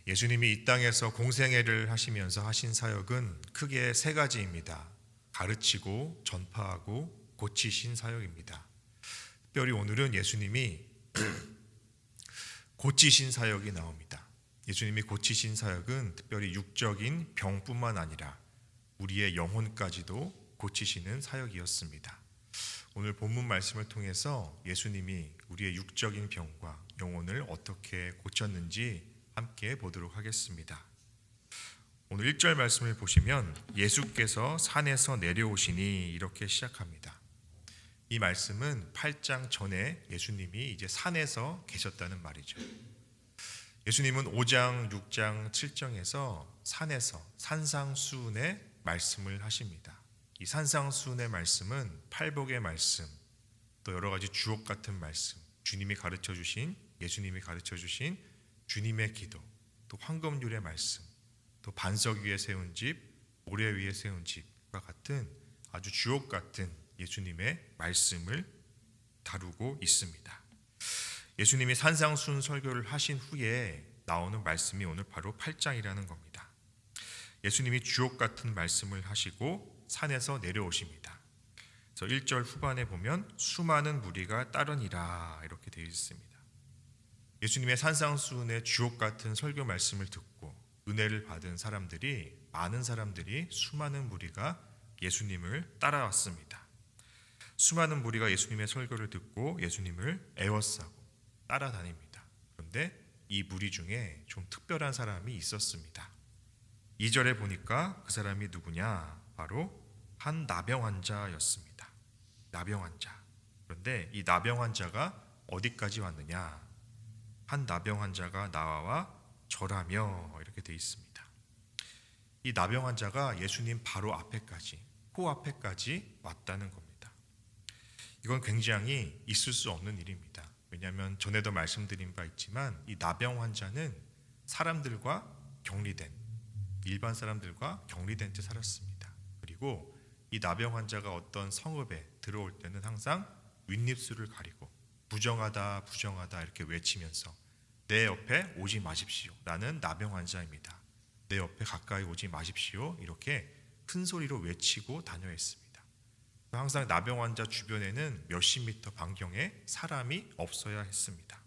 예수님이 이 땅에서 공생애를 하시면서 하신 사역은 크게 세 가지입니다. 가르치고 전파하고 고치신 사역입니다. 특별히 오늘은 예수님이 고치신 사역이 나옵니다. 예수님이 고치신 사역은 특별히 육적인 병뿐만 아니라 우리의 영혼까지도 고치시는 사역이었습니다. 오늘 본문 말씀을 통해서 예수님이 우리의 육적인 병과 영혼을 어떻게 고쳤는지 함께 보도록 하겠습니다. 오늘 1절 말씀을 보시면 예수께서 산에서 내려오시니 이렇게 시작합니다. 이 말씀은 8장 전에 예수님이 이제 산에서 계셨다는 말이죠. 예수님은 5장, 6장, 7장에서 산에서 산상수훈의 말씀을 하십니다. 이 산상수훈의 말씀은 팔복의 말씀, 또 여러 가지 주옥 같은 말씀, 주님이 가르쳐 주신, 예수님이 가르쳐 주신 주님의 기도, 또 황금률의 말씀, 또 반석 위에 세운 집, 모래 위에 세운 집과 같은 아주 주옥 같은 예수님의 말씀을 다루고 있습니다. 예수님이 산상수훈 설교를 하신 후에 나오는 말씀이 오늘 바로 8장이라는 겁니다. 예수님이 주옥 같은 말씀을 하시고 산에서 내려오십니다. 그래서 1절 후반에 보면 수많은 무리가 따르니라 이렇게 되어 있습니다. 예수님의 산상수훈의 주옥 같은 설교 말씀을 듣고 은혜를 받은 사람들이, 많은 사람들이, 수많은 무리가 예수님을 따라왔습니다. 수많은 무리가 예수님의 설교를 듣고 예수님을 에워싸고 따라다닙니다. 그런데 이 무리 중에 좀 특별한 사람이 있었습니다. 2절에 보니까 그 사람이 누구냐? 바로 한 나병 환자였습니다. 나병 환자. 그런데 이 나병 환자가 어디까지 왔느냐? 한 나병 환자가 나와 절하며 이렇게 되어 있습니다. 이 나병 환자가 예수님 바로 앞에까지, 코앞에까지 왔다는 겁니다. 이건 굉장히 있을 수 없는 일입니다. 왜냐하면 전에도 말씀드린 바 있지만 이 나병 환자는 사람들과 격리된, 일반 사람들과 격리된 채 살았습니다. 그리고 이 나병 환자가 어떤 성읍에 들어올 때는 항상 윗입술을 가리고 부정하다 부정하다 이렇게 외치면서 내 옆에 오지 마십시오. 나는 나병 환자입니다. 내 옆에 가까이 오지 마십시오. 이렇게 큰 소리로 외치고 다녀야 했습니다. 항상 나병 환자 주변에는 몇십 미터 반경에 사람이 없어야 했습니다.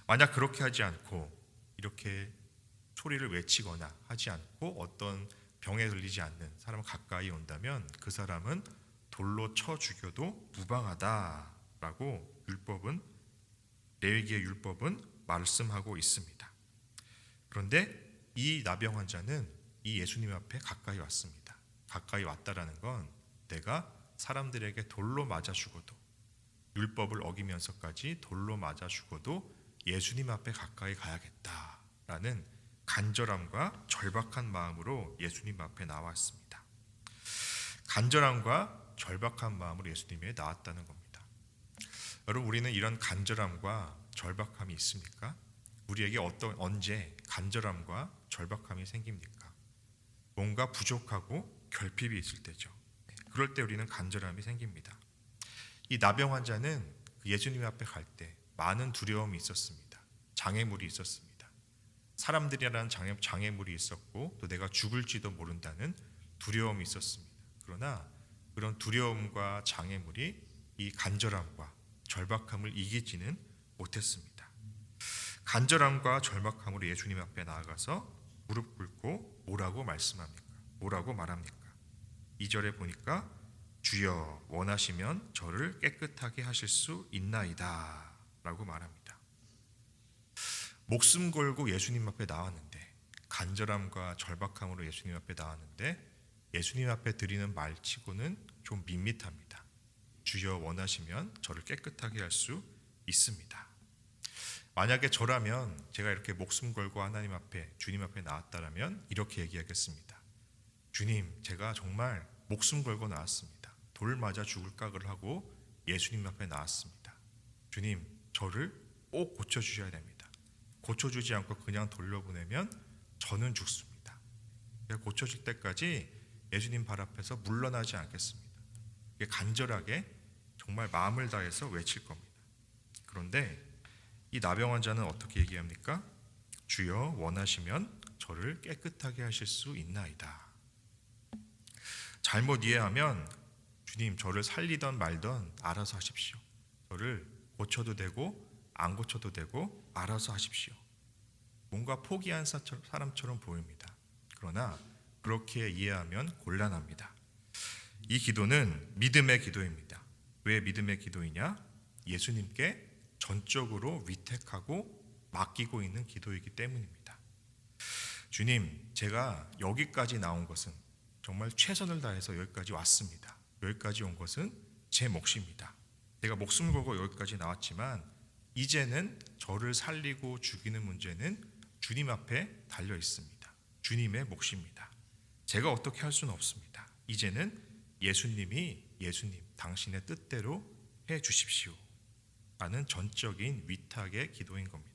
만약 그렇게 하지 않고 이렇게 소리를 외치거나 하지 않고 어떤 병에 걸리지 않는 사람을 가까이 온다면 그 사람은 돌로 쳐 죽여도 무방하다라고 레위기의 율법은 말씀하고 있습니다. 그런데 이 나병 환자는 이 예수님 앞에 가까이 왔습니다. 가까이 왔다라는 건 내가 사람들에게 돌로 맞아 죽어도, 율법을 어기면서까지 돌로 맞아 죽어도 예수님 앞에 가까이 가야겠다라는 간절함과 절박한 마음으로 예수님 앞에 나왔습니다. 간절함과 절박한 마음으로 예수님에 나왔다는 겁니다. 여러분, 우리는 이런 간절함과 절박함이 있습니까? 우리에게 언제 간절함과 절박함이 생깁니까? 뭔가 부족하고 결핍이 있을 때죠. 그럴 때 우리는 간절함이 생깁니다. 이 나병 환자는 예수님 앞에 갈 때 많은 두려움이 있었습니다. 장애물이 있었습니다. 사람들이라는 장애물이 있었고 또 내가 죽을지도 모른다는 두려움이 있었습니다. 그러나 그런 두려움과 장애물이 이 간절함과 절박함을 이기지는 못했습니다. 간절함과 절박함으로 예수님 앞에 나아가서 무릎 꿇고 뭐라고 말씀합니까? 뭐라고 말합니까? 2절에 보니까 주여 원하시면 저를 깨끗하게 하실 수 있나이다 라고 말합니다. 목숨 걸고 예수님 앞에 나왔는데, 간절함과 절박함으로 예수님 앞에 나왔는데 예수님 앞에 드리는 말치고는 좀 밋밋합니다. 주여 원하시면 저를 깨끗하게 할 수 있습니다. 만약에 저라면, 제가 이렇게 목숨 걸고 하나님 앞에, 주님 앞에 나왔다라면 이렇게 얘기하겠습니다. 주님, 제가 정말 목숨 걸고 나왔습니다. 돌 맞아 죽을 각을 하고 예수님 앞에 나왔습니다. 주님, 저를 꼭 고쳐주셔야 됩니다. 고쳐주지 않고 그냥 돌려보내면 저는 죽습니다. 제가 고쳐질 때까지 예수님 발 앞에서 물러나지 않겠습니다. 간절하게 정말 마음을 다해서 외칠 겁니다. 그런데 이 나병 환자는 어떻게 얘기합니까? 주여 원하시면 저를 깨끗하게 하실 수 있나이다. 잘못 이해하면 주님 저를 살리던 말던 알아서 하십시오. 저를 고쳐도 되고 안 고쳐도 되고 알아서 하십시오. 뭔가 포기한 사람처럼 보입니다. 그러나 그렇게 이해하면 곤란합니다. 이 기도는 믿음의 기도입니다. 왜 믿음의 기도이냐? 예수님께 전적으로 위택하고 맡기고 있는 기도이기 때문입니다. 주님, 제가 여기까지 나온 것은 정말 최선을 다해서 여기까지 왔습니다. 여기까지 온 것은 제 몫입니다. 제가 목숨을 걸고 여기까지 나왔지만 이제는 저를 살리고 죽이는 문제는 주님 앞에 달려 있습니다. 주님의 몫입니다. 제가 어떻게 할 수는 없습니다. 이제는 예수님 당신의 뜻대로 해 주십시오 라는 전적인 위탁의 기도인 겁니다.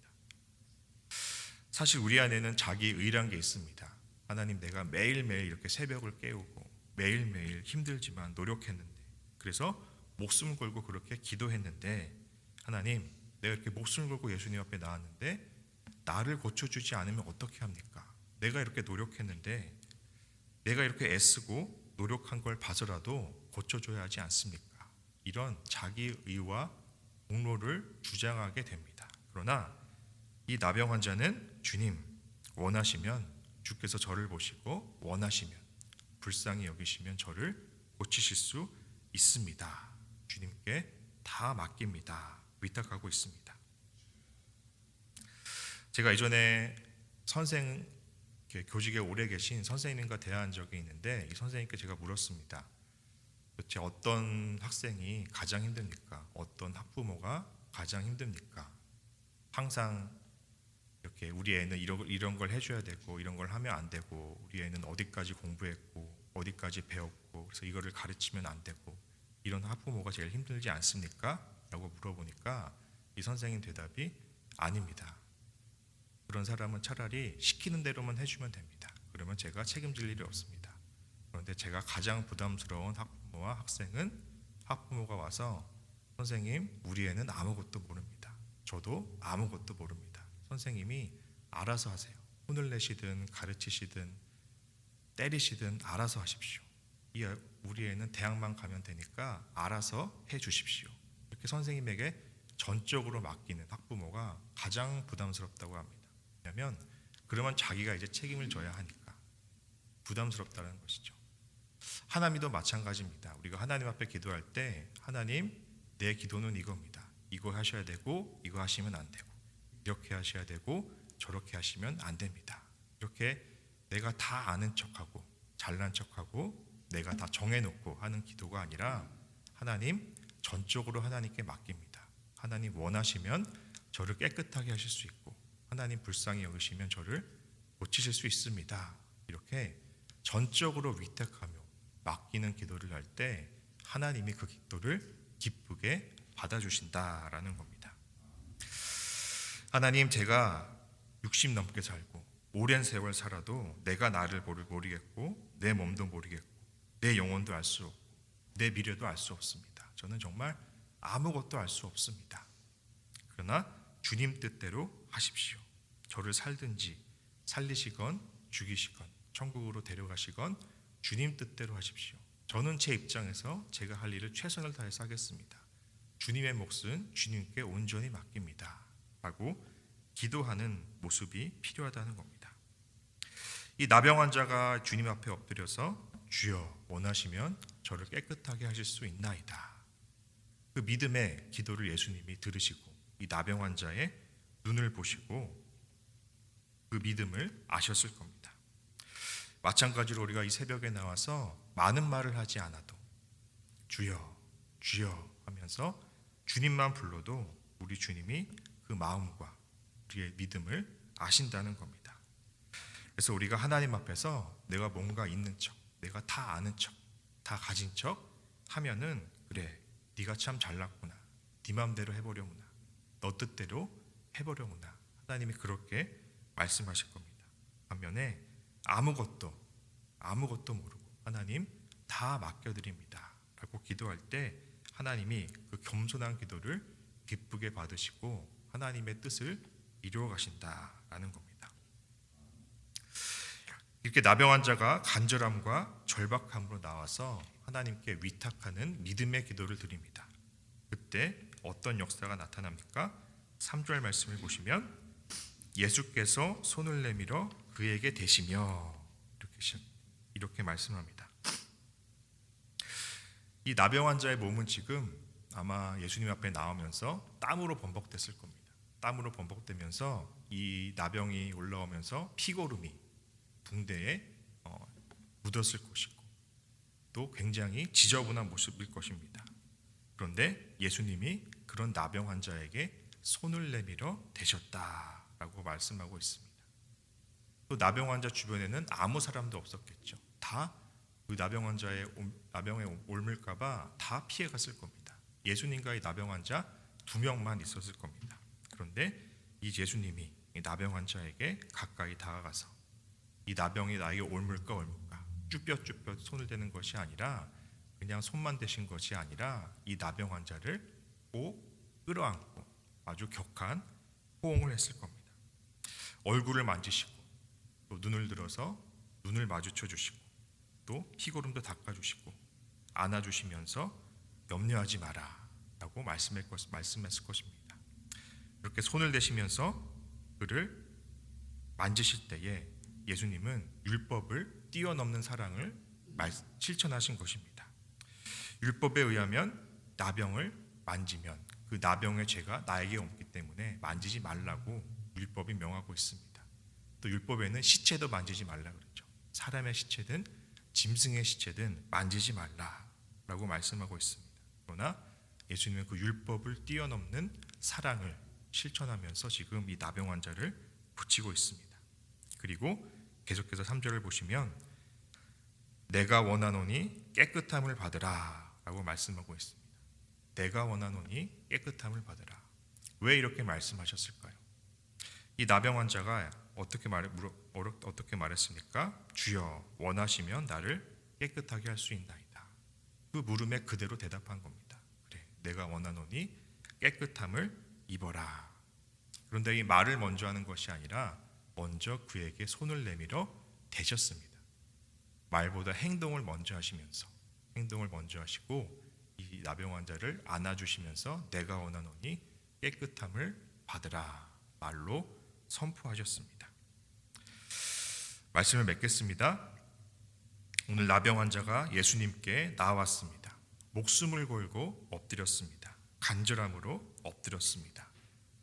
사실 우리 안에는 자기 의란 게 있습니다. 하나님, 내가 매일매일 이렇게 새벽을 깨우고 매일매일 힘들지만 노력했는데, 그래서 목숨을 걸고 그렇게 기도했는데, 하나님, 내가 이렇게 목숨을 걸고 예수님 앞에 나왔는데 나를 고쳐주지 않으면 어떻게 합니까? 내가 이렇게 노력했는데, 내가 이렇게 애쓰고 노력한 걸 봐서라도 고쳐줘야 하지 않습니까? 이런 자기 의와 공로를 주장하게 됩니다. 그러나 이 나병 환자는 주님 원하시면 주께서 저를 보시고 원하시면 불쌍히 여기시면 저를 고치실 수 있습니다. 주님께 다 맡깁니다. 위탁하고 있습니다. 제가 이전에 교직에 오래 계신 선생님과 대화한 적이 있는데, 이 선생님께 제가 물었습니다. 도대체 어떤 학생이 가장 힘듭니까? 어떤 학부모가 가장 힘듭니까? 항상 이렇게 우리 애는 이런 걸 해줘야 되고 이런 걸 하면 안 되고, 우리 애는 어디까지 공부했고 어디까지 배웠고 그래서 이거를 가르치면 안 되고, 이런 학부모가 제일 힘들지 않습니까? 라고 물어보니까 이 선생님 대답이 아닙니다. 그런 사람은 차라리 시키는 대로만 해주면 됩니다. 그러면 제가 책임질 일이 없습니다. 그런데 제가 가장 부담스러운 학부모와 학생은 학부모가 와서 선생님, 우리 애는 아무것도 모릅니다. 저도 아무것도 모릅니다. 선생님이 알아서 하세요. 혼을 내시든 가르치시든 때리시든 알아서 하십시오. 우리 애는 대학만 가면 되니까 알아서 해 주십시오. 이렇게 선생님에게 전적으로 맡기는 학부모가 가장 부담스럽다고 합니다. 왜냐하면 그러면 자기가 이제 책임을 져야 하니까 부담스럽다는 것이죠. 하나님도 마찬가지입니다. 우리가 하나님 앞에 기도할 때, 하나님, 내 기도는 이겁니다. 이거 하셔야 되고 이거 하시면 안 되고, 이렇게 하셔야 되고 저렇게 하시면 안 됩니다. 이렇게 내가 다 아는 척하고 잘난 척하고 내가 다 정해놓고 하는 기도가 아니라, 하나님, 전적으로 하나님께 맡깁니다. 하나님 원하시면 저를 깨끗하게 하실 수 있고, 하나님 불쌍히 여기시면 저를 고치실 수 있습니다. 이렇게 전적으로 위탁하며 맡기는 기도를 할 때 하나님이 그 기도를 기쁘게 받아주신다라는 겁니다. 하나님, 제가 60 넘게 살고 오랜 세월 살아도 내가 나를 모르겠고 내 몸도 모르겠고 내 영혼도 알 수 없고 내 미래도 알 수 없습니다. 저는 정말 아무것도 알 수 없습니다. 그러나 주님 뜻대로 하십시오. 저를 살든지 살리시건 죽이시건 천국으로 데려가시건 주님 뜻대로 하십시오. 저는 제 입장에서 제가 할 일을 최선을 다해서 하겠습니다. 주님의 몫은 주님께 온전히 맡깁니다. 라고 기도하는 모습이 필요하다는 겁니다. 이 나병 환자가 주님 앞에 엎드려서 주여 원하시면 저를 깨끗하게 하실 수 있나이다. 그 믿음의 기도를 예수님이 들으시고 이 나병 환자의 눈을 보시고 그 믿음을 아셨을 겁니다. 마찬가지로 우리가 이 새벽에 나와서 많은 말을 하지 않아도 주여 주여 하면서 주님만 불러도 우리 주님이 그 마음과 우리의 믿음을 아신다는 겁니다. 그래서 우리가 하나님 앞에서 내가 뭔가 있는 척, 내가 다 아는 척, 다 가진 척 하면은, 그래, 네가 참 잘났구나, 네 마음대로 해보려구나, 너 뜻대로 해보려구나, 하나님이 그렇게 말씀하실 겁니다. 반면에 아무것도 모르고 하나님 다 맡겨드립니다 라고 기도할 때 하나님이 그 겸손한 기도를 기쁘게 받으시고 하나님의 뜻을 이루어 가신다라는 겁니다. 이렇게 나병 환자가 간절함과 절박함으로 나와서 하나님께 위탁하는 믿음의 기도를 드립니다. 그때 어떤 역사가 나타납니까? 3절 말씀을 보시면 예수께서 손을 내밀어 그에게 대시며 이렇게 말씀합니다. 이 나병 환자의 몸은 지금 아마 예수님 앞에 나오면서 땀으로 범벅됐을 겁니다. 땀으로 범벅되면서 이 나병이 올라오면서 피고름이 붕대에 묻었을 것이고 또 굉장히 지저분한 모습일 것입니다. 그런데 예수님이 그런 나병 환자에게 손을 내밀어 대셨다라고 말씀하고 있습니다. 또 나병 환자 주변에는 아무 사람도 없었겠죠. 다 그 나병 환자의 나병에 옮을까봐 다 피해갔을 겁니다. 예수님과 이 나병 환자 2명만 있었을 겁니다. 그런데 이 예수님이 이 나병 환자에게 가까이 다가가서 이 나병이 나에게 옮을까 쭈뼛쭈뼛 손을 대는 것이 아니라 그냥 손만 대신 것이 아니라 이 나병 환자를 꼭 끌어안고 아주 격한 호응을 했을 겁니다. 얼굴을 만지시고 또 눈을 들어서 눈을 마주쳐 주시고 또 피고름도 닦아주시고 안아주시면서 염려하지 마라 라고 말씀했을 것입니다. 이렇게 손을 대시면서 그를 만지실 때에 예수님은 율법을 뛰어넘는 사랑을 실천하신 것입니다. 율법에 의하면 나병을 만지면 그 나병의 죄가 나에게 옮기 때문에 만지지 말라고 율법이 명하고 있습니다. 또 율법에는 시체도 만지지 말라 그랬죠. 사람의 시체든 짐승의 시체든 만지지 말라라고 말씀하고 있습니다. 그러나 예수님은 그 율법을 뛰어넘는 사랑을 실천하면서 지금 이 나병 환자를 고치고 있습니다. 그리고 계속해서 3절을 보시면 내가 원하노니 깨끗함을 받으라 라고 말씀하고 있습니다. 내가 원하노니 깨끗함을 받으라. 왜 이렇게 말씀하셨을까요? 이 나병 환자가 어떻게 말했습니까? 주여 원하시면 나를 깨끗하게 할 수 있나이다. 그 물음에 그대로 대답한 겁니다. 그래, 내가 원하노니 깨끗함을 입어라. 그런데 이 말을 먼저 하는 것이 아니라 먼저 그에게 손을 내밀어 대셨습니다. 말보다 행동을 먼저 하시고 이 나병 환자를 안아주시면서 내가 원하노니 깨끗함을 받으라 말로 선포하셨습니다. 말씀을 맺겠습니다. 오늘 나병 환자가 예수님께 나왔습니다. 목숨을 걸고 엎드렸습니다. 간절함으로 엎드렸습니다.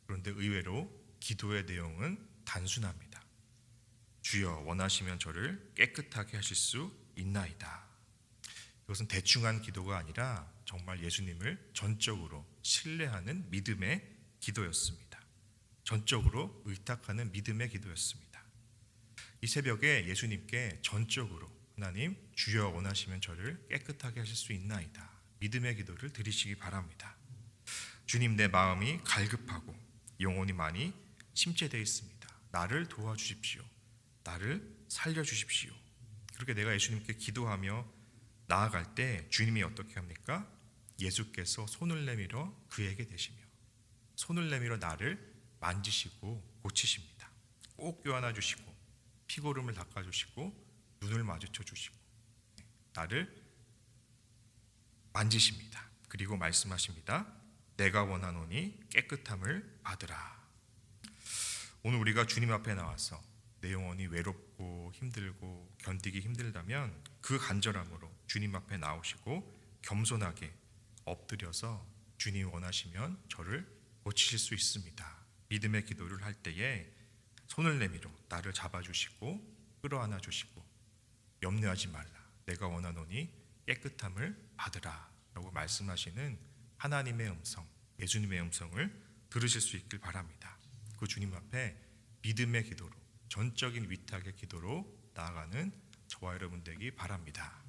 그런데 의외로 기도의 내용은 단순합니다. 주여 원하시면 저를 깨끗하게 하실 수 있나이다. 이것은 대충한 기도가 아니라 정말 예수님을 전적으로 신뢰하는 믿음의 기도였습니다. 전적으로 의탁하는 믿음의 기도였습니다. 이 새벽에 예수님께 전적으로 하나님 주여 원하시면 저를 깨끗하게 하실 수 있나이다. 믿음의 기도를 드리시기 바랍니다. 주님 내 마음이 갈급하고 영혼이 많이 침체되어 있습니다. 나를 도와주십시오. 나를 살려주십시오. 그렇게 내가 예수님께 기도하며 나아갈 때 주님이 어떻게 합니까? 예수께서 손을 내밀어 그에게 대시며 손을 내밀어 나를 만지시고 고치십니다. 꼭 껴안아 주시고 피고름을 닦아주시고 눈을 마주쳐 주시고 나를 만지십니다. 그리고 말씀하십니다. 내가 원하노니 깨끗함을 받으라. 오늘 우리가 주님 앞에 나와서 내 영혼이 외롭고 힘들고 견디기 힘들다면 그 간절함으로 주님 앞에 나오시고 겸손하게 엎드려서 주님 원하시면 저를 고치실 수 있습니다. 믿음의 기도를 할 때에 손을 내밀어 나를 잡아주시고 끌어안아 주시고 염려하지 말라. 내가 원하노니 깨끗함을 받으라 라고 말씀하시는 하나님의 음성, 예수님의 음성을 들으실 수 있길 바랍니다. 그 주님 앞에 믿음의 기도로 전적인 위탁의 기도로 나아가는 저와 여러분 되기 바랍니다.